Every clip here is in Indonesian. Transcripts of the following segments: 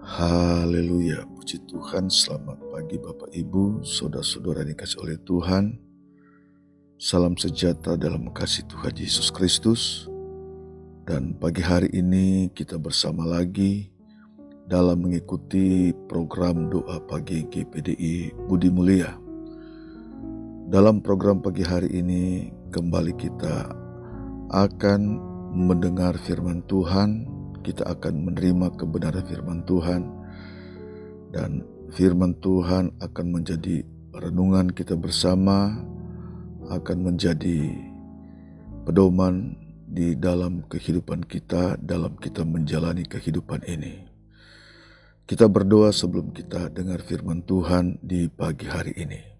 Haleluya, puji Tuhan. Selamat pagi Bapak Ibu, saudara-saudara yang dikasihi oleh Tuhan. Salam sejahtera dalam kasih Tuhan Yesus Kristus. Dan pagi hari ini kita bersama lagi dalam mengikuti program doa pagi GPDI Budi Mulia. Dalam program pagi hari ini kembali kita akan mendengar firman Tuhan. Kita akan menerima kebenaran firman Tuhan, dan firman Tuhan akan menjadi renungan kita bersama, akan menjadi pedoman di dalam kehidupan kita, dalam kita menjalani kehidupan ini. Kita berdoa sebelum kita dengar firman Tuhan di pagi hari ini.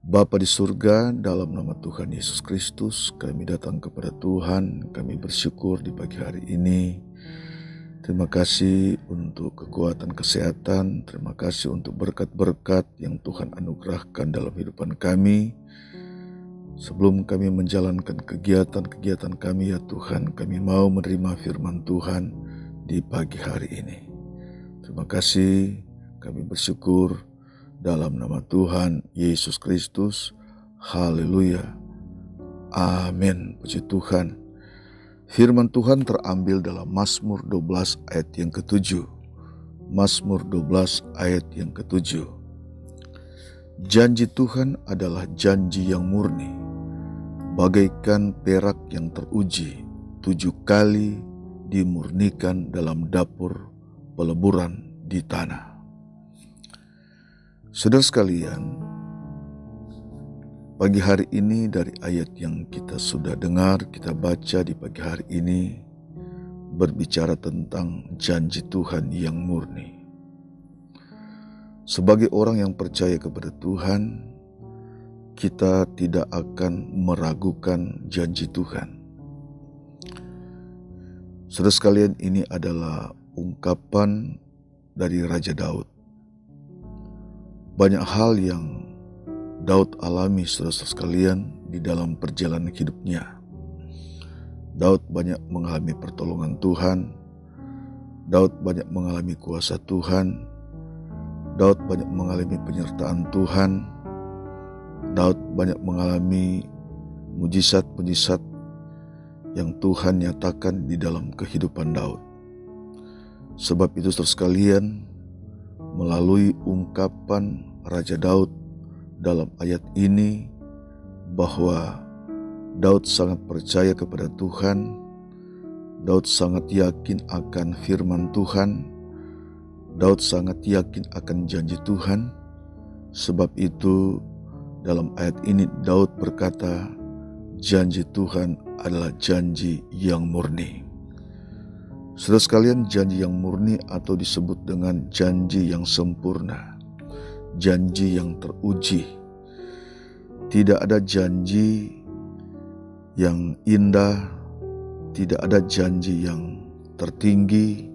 Bapa di surga, dalam nama Tuhan Yesus Kristus, kami datang kepada Tuhan, kami bersyukur di pagi hari ini. Terima kasih untuk kekuatan kesehatan, terima kasih untuk berkat-berkat yang Tuhan anugerahkan dalam kehidupan kami. Sebelum kami menjalankan kegiatan-kegiatan kami ya Tuhan, kami mau menerima firman Tuhan di pagi hari ini. Terima kasih, kami bersyukur dalam nama Tuhan Yesus Kristus. Haleluya. Amin. Puji Tuhan. Firman Tuhan terambil dalam Mazmur 12 ayat yang ke-7. Mazmur 12 ayat yang ke-7. Janji Tuhan adalah janji yang murni, bagaikan perak yang teruji, 7 kali dimurnikan dalam dapur peleburan di tanah. Saudara sekalian, pagi hari ini dari ayat yang kita sudah dengar, kita baca di pagi hari ini berbicara tentang janji Tuhan yang murni. Sebagai orang yang percaya kepada Tuhan, kita tidak akan meragukan janji Tuhan. Saudara sekalian, ini adalah ungkapan dari Raja Daud. Banyak hal yang Daud alami, saudara-saudara sekalian, di dalam perjalanan hidupnya. Daud banyak mengalami pertolongan Tuhan. Daud banyak mengalami kuasa Tuhan. Daud banyak mengalami penyertaan Tuhan. Daud banyak mengalami mujizat-mujizat yang Tuhan nyatakan di dalam kehidupan Daud. Sebab itu, saudara sekalian, melalui ungkapan Raja Daud dalam ayat ini, bahwa Daud sangat percaya kepada Tuhan, Daud sangat yakin akan firman Tuhan, Daud sangat yakin akan janji Tuhan. Sebab itu dalam ayat ini Daud berkata, janji Tuhan adalah janji yang murni. Saudara sekalian, janji yang murni atau disebut dengan janji yang sempurna, janji yang teruji. Tidak ada janji yang indah, tidak ada janji yang tertinggi,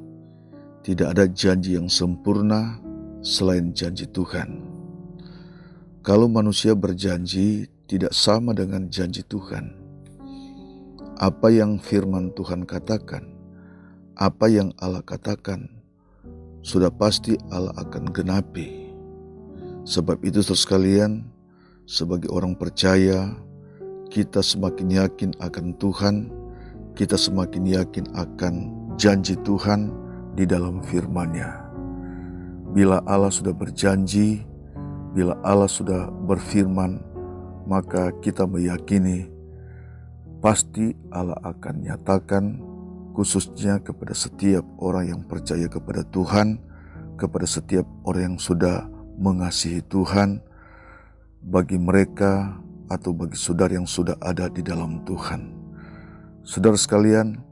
tidak ada janji yang sempurna selain janji Tuhan. Kalau manusia berjanji tidak sama dengan janji Tuhan. Apa yang firman Tuhan katakan, apa yang Allah katakan, sudah pasti Allah akan genapi. Sebab itu, saudara sekalian, sebagai orang percaya, kita semakin yakin akan Tuhan, kita semakin yakin akan janji Tuhan di dalam firman-Nya. Bila Allah sudah berjanji, bila Allah sudah berfirman, maka kita meyakini pasti Allah akan nyatakan, khususnya kepada setiap orang yang percaya kepada Tuhan, kepada setiap orang yang sudah mengasihi Tuhan, bagi mereka atau bagi saudara yang sudah ada di dalam Tuhan. Saudara sekalian,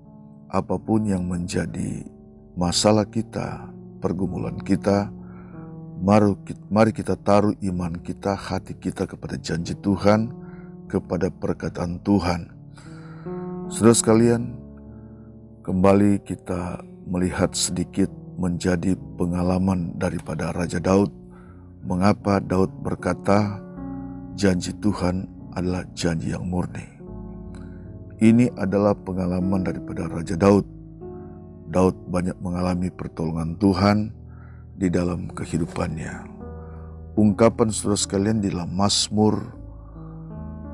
apapun yang menjadi masalah kita, pergumulan kita, mari kita taruh iman kita, hati kita kepada janji Tuhan, kepada perkataan Tuhan. Saudara sekalian, kembali kita melihat sedikit menjadi pengalaman daripada Raja Daud. Mengapa Daud berkata janji Tuhan adalah janji yang murni. Ini adalah pengalaman daripada Raja Daud. Daud banyak mengalami pertolongan Tuhan di dalam kehidupannya. Ungkapan saudara sekalian di dalam Mazmur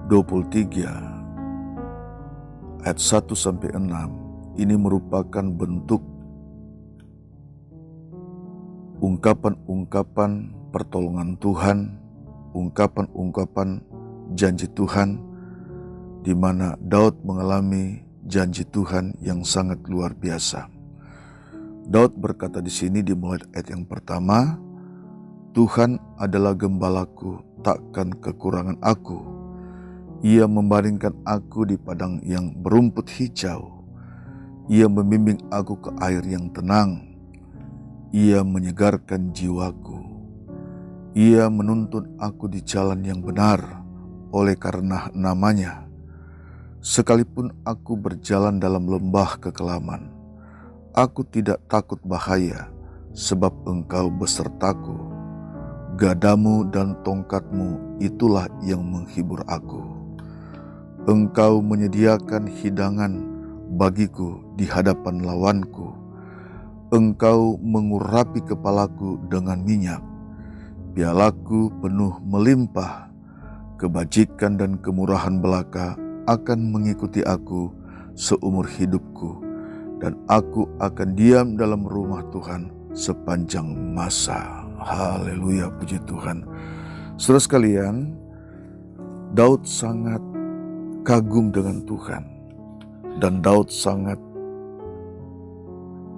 23 ayat 1-6 ini merupakan bentuk ungkapan-ungkapan pertolongan Tuhan, ungkapan-ungkapan janji Tuhan, di mana Daud mengalami janji Tuhan yang sangat luar biasa. Daud berkata di sini dimulai ayat yang pertama, Tuhan adalah gembalaku, takkan kekurangan aku. Ia membaringkan aku di padang yang berumput hijau. Ia membimbing aku ke air yang tenang. Ia menyegarkan jiwaku. Ia menuntun aku di jalan yang benar oleh karena namanya. Sekalipun aku berjalan dalam lembah kekelaman, aku tidak takut bahaya, sebab Engkau besertaku. Gadamu dan tongkatmu itulah yang menghibur aku. Engkau menyediakan hidangan bagiku di hadapan lawanku. Engkau mengurapi kepalaku dengan minyak. Pialaku penuh melimpah. Kebajikan dan kemurahan belaka akan mengikuti aku seumur hidupku, dan aku akan diam dalam rumah Tuhan sepanjang masa. Haleluya, puji Tuhan. Saudara sekalian, Daud sangat kagum dengan Tuhan, dan Daud sangat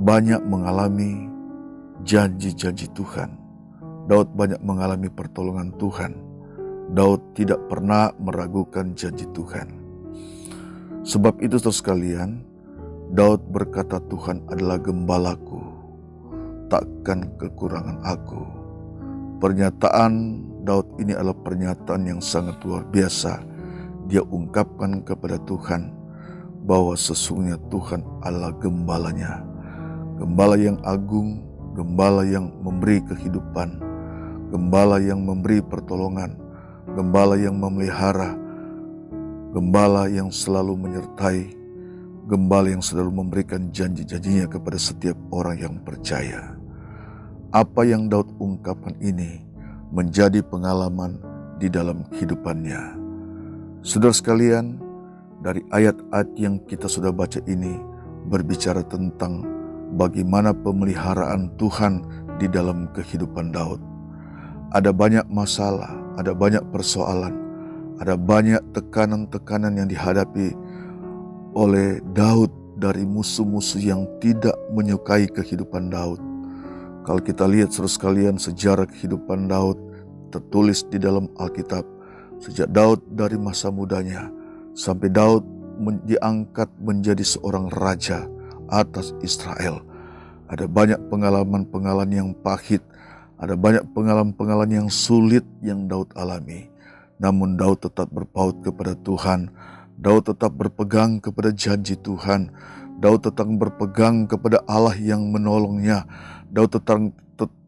banyak mengalami janji-janji Tuhan. Daud banyak mengalami pertolongan Tuhan. Daud tidak pernah meragukan janji Tuhan. Sebab itu saudara sekalian, Daud berkata Tuhan adalah gembalaku, takkan kekurangan aku. Pernyataan Daud ini adalah pernyataan yang sangat luar biasa. Dia ungkapkan kepada Tuhan bahwa sesungguhnya Tuhan adalah gembalanya. Gembala yang agung, gembala yang memberi kehidupan, gembala yang memberi pertolongan, gembala yang memelihara, gembala yang selalu menyertai, gembala yang selalu memberikan janji-janjinya kepada setiap orang yang percaya. Apa yang Daud ungkapkan ini menjadi pengalaman di dalam kehidupannya. Saudara sekalian, dari ayat-ayat yang kita sudah baca ini berbicara tentang bagaimana pemeliharaan Tuhan di dalam kehidupan Daud. Ada banyak masalah, ada banyak persoalan, ada banyak tekanan-tekanan yang dihadapi oleh Daud dari musuh-musuh yang tidak menyukai kehidupan Daud. Kalau kita lihat saudara sekalian, sejarah kehidupan Daud tertulis di dalam Alkitab. Sejak Daud dari masa mudanya sampai Daud diangkat menjadi seorang raja atas Israel. Ada banyak pengalaman-pengalaman yang pahit, ada banyak pengalaman-pengalaman yang sulit yang Daud alami. Namun Daud tetap berpaut kepada Tuhan. Daud tetap berpegang kepada janji Tuhan. Daud tetap berpegang kepada Allah yang menolongnya. Daud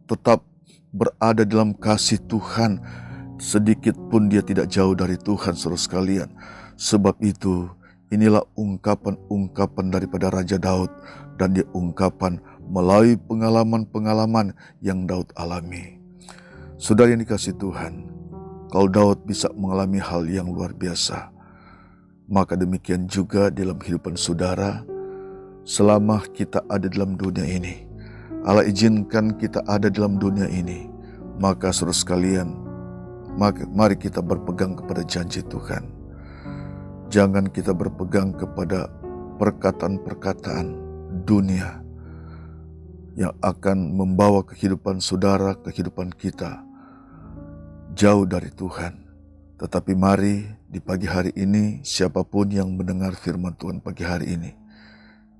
tetap berada dalam kasih Tuhan. Sedikit pun dia tidak jauh dari Tuhan, saudara sekalian. Sebab itu, inilah ungkapan-ungkapan daripada Raja Daud, dan dia ungkapan melalui pengalaman-pengalaman yang Daud alami. Saudara yang dikasihi Tuhan, kalau Daud bisa mengalami hal yang luar biasa, maka demikian juga dalam kehidupan saudara. Selama kita ada dalam dunia ini, Allah izinkan kita ada dalam dunia ini, maka saudara sekalian, mari kita berpegang kepada janji Tuhan. Jangan kita berpegang kepada perkataan-perkataan dunia yang akan membawa kehidupan saudara, kehidupan kita jauh dari Tuhan. Tetapi mari di pagi hari ini, siapapun yang mendengar firman Tuhan pagi hari ini,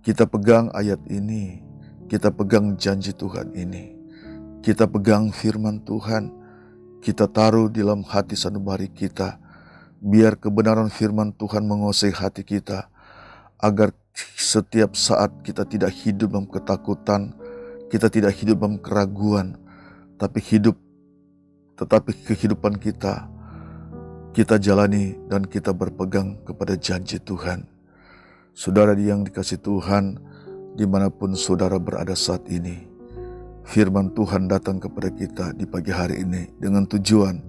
kita pegang ayat ini, kita pegang janji Tuhan ini, kita pegang firman Tuhan, kita taruh di dalam hati sanubari kita, biar kebenaran firman Tuhan menguasai hati kita, agar setiap saat kita tidak hidup dalam ketakutan, kita tidak hidup dalam keraguan, tetapi kehidupan kita jalani dan kita berpegang kepada janji Tuhan. Saudara yang dikasihi Tuhan, dimanapun saudara berada saat ini. Firman Tuhan datang kepada kita di pagi hari ini dengan tujuan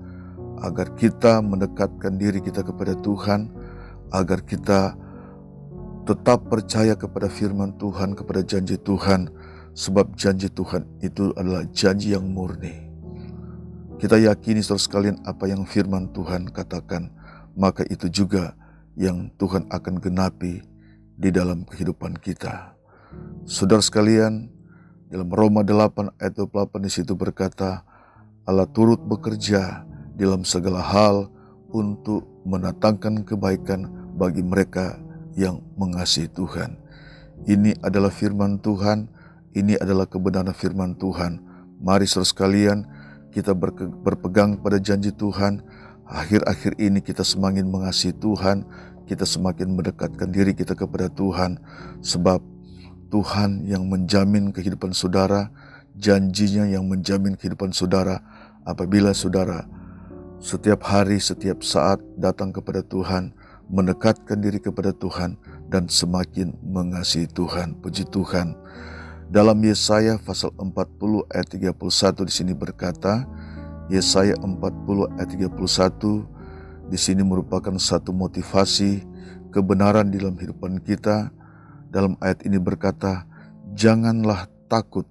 agar kita mendekatkan diri kita kepada Tuhan, agar kita tetap percaya kepada firman Tuhan, kepada janji Tuhan, sebab janji Tuhan itu adalah janji yang murni. Kita yakini saudara sekalian apa yang firman Tuhan katakan, maka itu juga yang Tuhan akan genapi di dalam kehidupan kita. Saudara sekalian, dalam Roma 8 ayat 28 di situ berkata, Allah turut bekerja dalam segala hal untuk mendatangkan kebaikan bagi mereka yang mengasihi Tuhan. Ini adalah firman Tuhan, ini adalah kebenaran firman Tuhan. Mari saudara sekalian, kita berpegang pada janji Tuhan. Akhir-akhir ini kita semakin mengasihi Tuhan, kita semakin mendekatkan diri kita kepada Tuhan, sebab Tuhan yang menjamin kehidupan saudara, janjinya yang menjamin kehidupan saudara apabila saudara setiap hari, setiap saat datang kepada Tuhan, mendekatkan diri kepada Tuhan, dan semakin mengasihi Tuhan. Puji Tuhan. Dalam Yesaya pasal 40 ayat 31 di sini berkata, Yesaya 40 ayat 31 di sini merupakan satu motivasi kebenaran di dalam kehidupan kita. Dalam ayat ini berkata, janganlah takut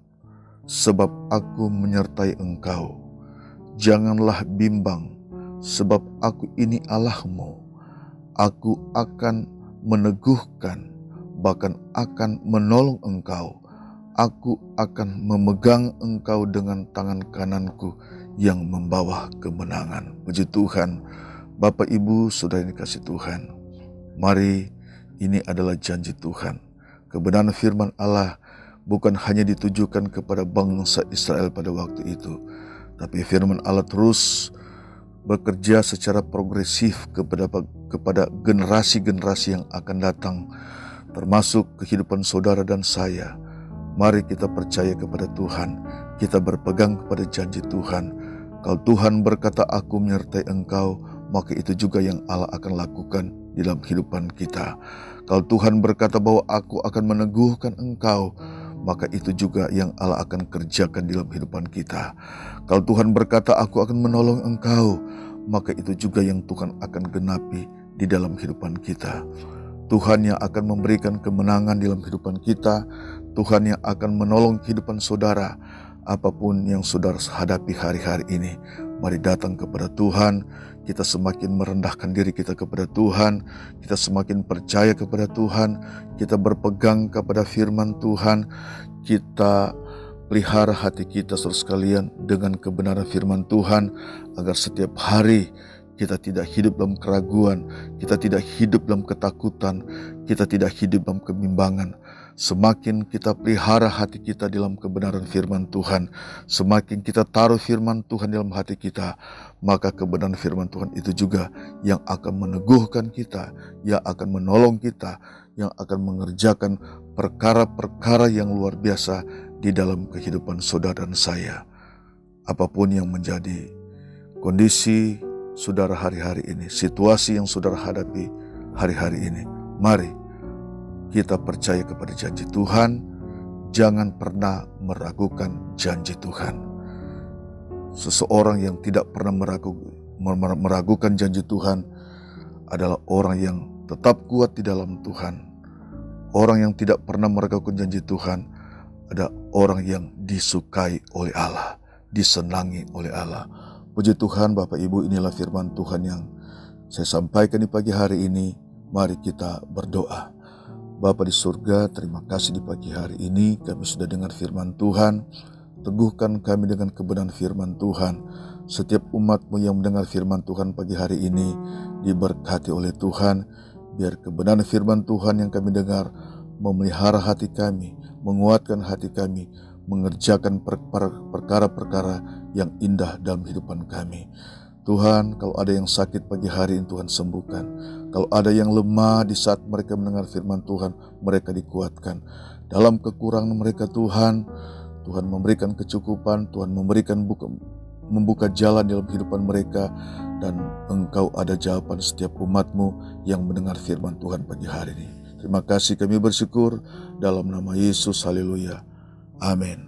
sebab aku menyertai engkau. Janganlah bimbang sebab aku ini Allahmu. Aku akan meneguhkan, bahkan akan menolong engkau. Aku akan memegang engkau dengan tangan kananku yang membawa kemenangan. Puji Tuhan. Bapak, Ibu, saudara yang dikasihi Tuhan, mari, ini adalah janji Tuhan. Kebenaran firman Allah bukan hanya ditujukan kepada bangsa Israel pada waktu itu, tapi firman Allah terus bekerja secara progresif kepada generasi-generasi yang akan datang, termasuk kehidupan saudara dan saya. Mari kita percaya kepada Tuhan, kita berpegang kepada janji Tuhan. Kalau Tuhan berkata, aku menyertai engkau, maka itu juga yang Allah akan lakukan di dalam kehidupan kita. Kalau Tuhan berkata bahwa aku akan meneguhkan engkau, maka itu juga yang Allah akan kerjakan di dalam kehidupan kita. Kalau Tuhan berkata aku akan menolong engkau, maka itu juga yang Tuhan akan genapi di dalam kehidupan kita. Tuhan yang akan memberikan kemenangan di dalam kehidupan kita, Tuhan yang akan menolong kehidupan saudara, apapun yang saudara hadapi hari-hari ini. Mari datang kepada Tuhan, kita semakin merendahkan diri kita kepada Tuhan, kita semakin percaya kepada Tuhan, kita berpegang kepada firman Tuhan, kita pelihara hati kita saudara sekalian dengan kebenaran firman Tuhan, agar setiap hari kita tidak hidup dalam keraguan, kita tidak hidup dalam ketakutan, kita tidak hidup dalam kebimbangan. Semakin kita pelihara hati kita dalam kebenaran firman Tuhan, semakin kita taruh firman Tuhan dalam hati kita, maka kebenaran firman Tuhan itu juga yang akan meneguhkan kita, yang akan menolong kita, yang akan mengerjakan perkara-perkara yang luar biasa di dalam kehidupan saudara dan saya. Apapun yang menjadi kondisi saudara hari-hari ini, situasi yang saudara hadapi hari-hari ini, mari kita percaya kepada janji Tuhan. Jangan pernah meragukan janji Tuhan. Seseorang yang tidak pernah meragukan janji Tuhan adalah orang yang tetap kuat di dalam Tuhan. Orang yang tidak pernah meragukan janji Tuhan ada orang yang disukai oleh Allah, disenangi oleh Allah. Puji Tuhan, Bapak Ibu, inilah firman Tuhan yang saya sampaikan di pagi hari ini. Mari kita berdoa. Bapa di surga, terima kasih di pagi hari ini kami sudah dengar firman Tuhan. Teguhkan kami dengan kebenaran firman Tuhan. Setiap umat-Mu yang mendengar firman Tuhan pagi hari ini diberkati oleh Tuhan. Biar kebenaran firman Tuhan yang kami dengar memelihara hati kami, menguatkan hati kami, mengerjakan perkara-perkara yang indah dalam kehidupan kami. Tuhan, kalau ada yang sakit pagi hari ini, Tuhan sembuhkan. Kalau ada yang lemah di saat mereka mendengar firman Tuhan, mereka dikuatkan. Dalam kekurangan mereka Tuhan, Tuhan memberikan kecukupan, Tuhan membuka jalan dalam kehidupan mereka, dan Engkau ada jawaban setiap umat-Mu yang mendengar firman Tuhan pagi hari ini. Terima kasih kami bersyukur dalam nama Yesus. Haleluya. Amin.